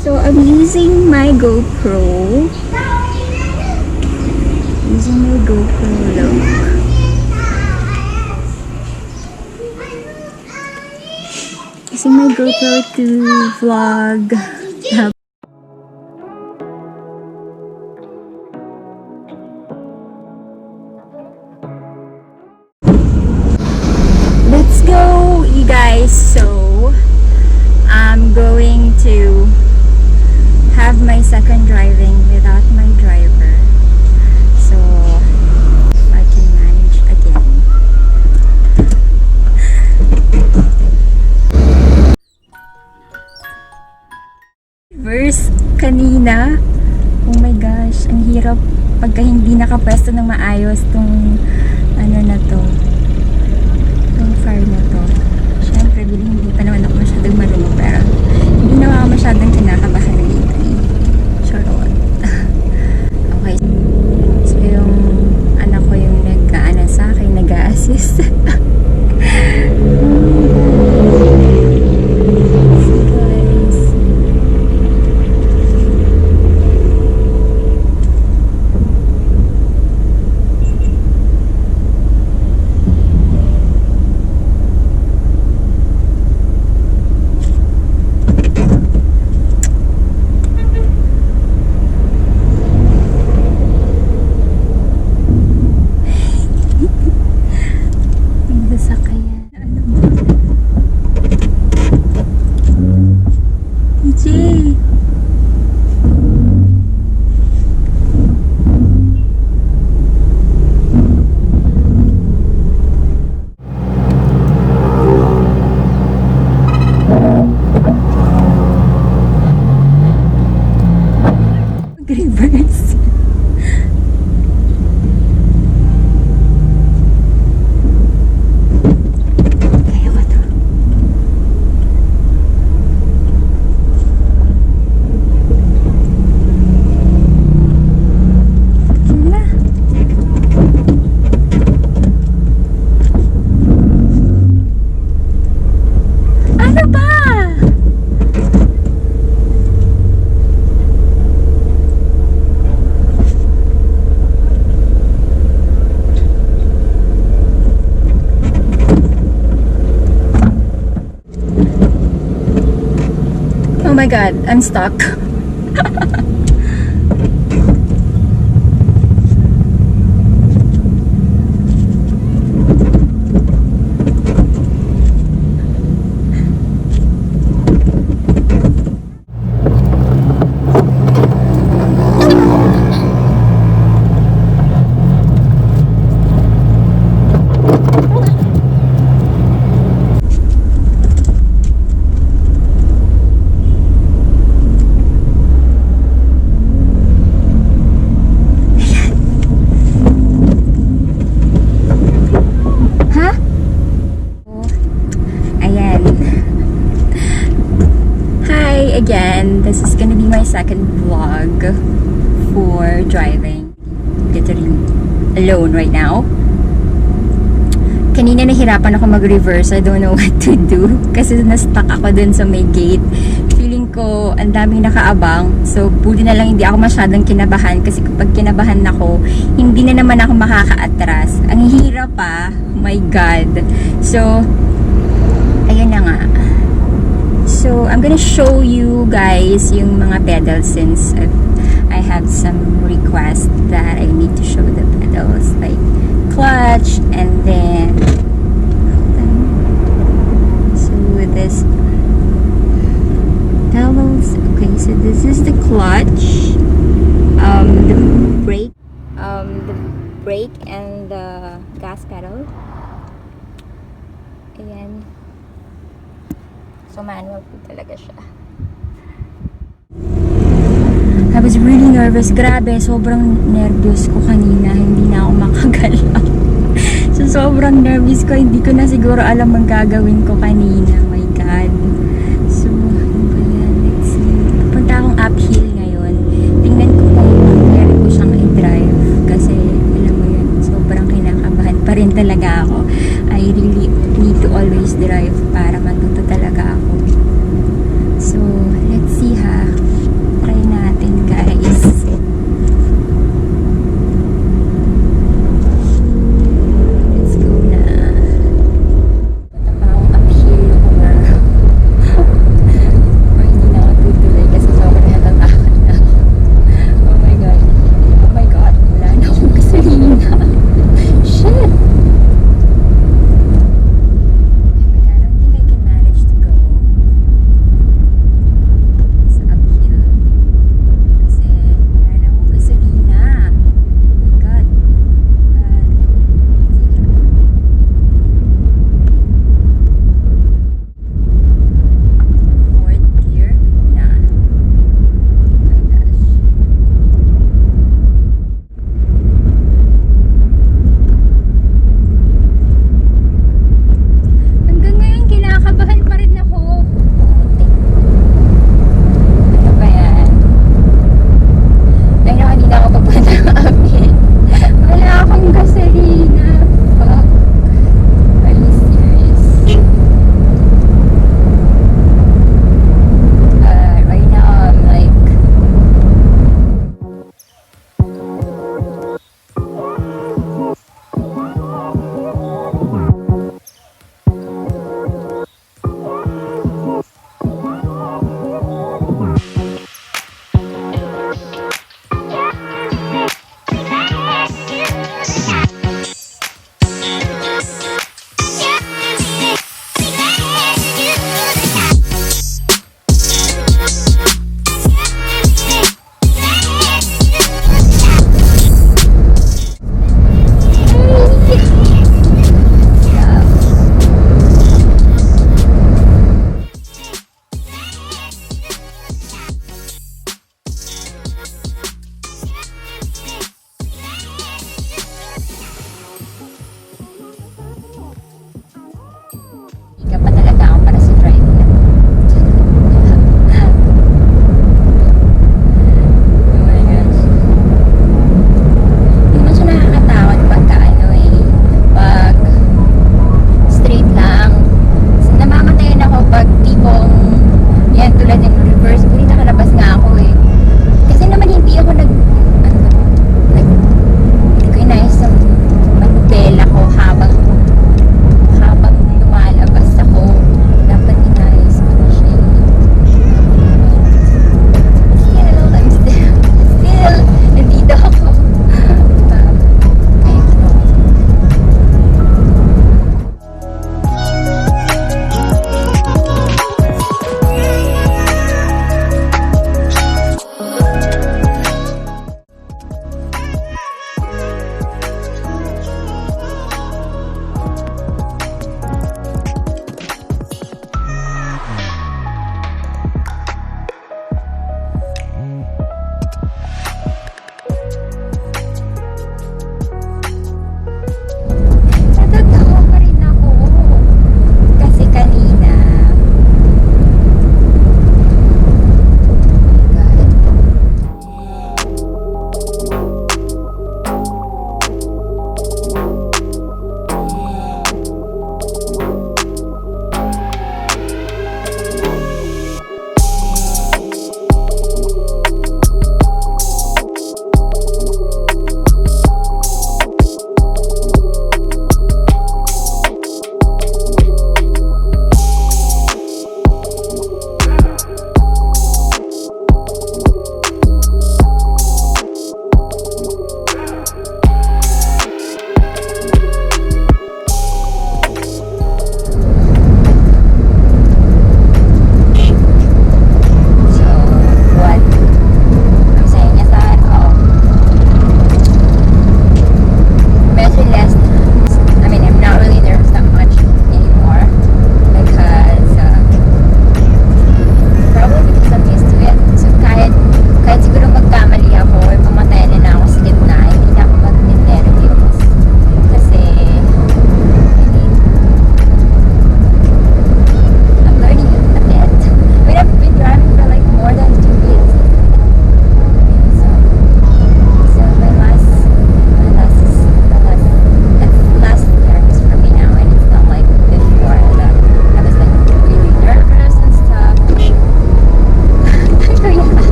So I'm using my GoPro. Using my GoPro, look. Using my GoPro to vlog. Let's go, you guys. So I'm going to have my second driving without my driver. So if I can manage again. Verse kanina. Oh my gosh, ang hirap pagka hindi nakapwesto ng maayos tong ano na to. Tong fire na to. Siyempre, hindi pa naman ako masyadong marunong, pero hindi naman ako masyadong kinakabahan lately. Charot. Okay. So, yung anak ko yung nag-aana sa akin, nag-a-assist. Reverse. Kaya ko to. Wala. Ano ba? Oh my god, I'm stuck. Again, this is gonna be my second vlog for driving. Literally alone right now. Kanina nahirapan ako mag-reverse. I don't know what to do kasi na-stuck ako dun sa may gate. Feeling ko ang daming nakaabang. So, buti na lang hindi ako masyadong kinabahan kasi kapag kinabahan ako, hindi na naman ako makaka-atras. Ang hirap pa. My God. So, ayun na nga. So, I'm gonna show you guys yung mga pedals since I have some requests that I need to show the pedals like clutch and then so this pedals. Okay, so this is the clutch, the brake and the gas pedal. Ayan. So, manual po talaga siya. I was really nervous. Grabe, sobrang nervous ko kanina. Hindi na ako makagalaw. So, sobrang nervous ko. Hindi ko na siguro alam ang gagawin ko kanina. My God. So, ano ba yan? Let's see. Punta akong uphill ngayon. Tingnan ko kung pwede ko siyang i-drive. Kasi, alam mo yun, sobrang kinakabahan pa rin talaga ako. I really need to always drive para matuto talaga ako. So, let's see ha.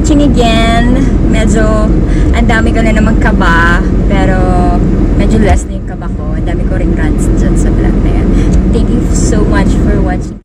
watching again. Medyo, ang dami ko na namang kaba, pero medyo less na yung kaba ko. Ang dami ko ring rants dyan sa vlog na yan. Thank you so much for watching.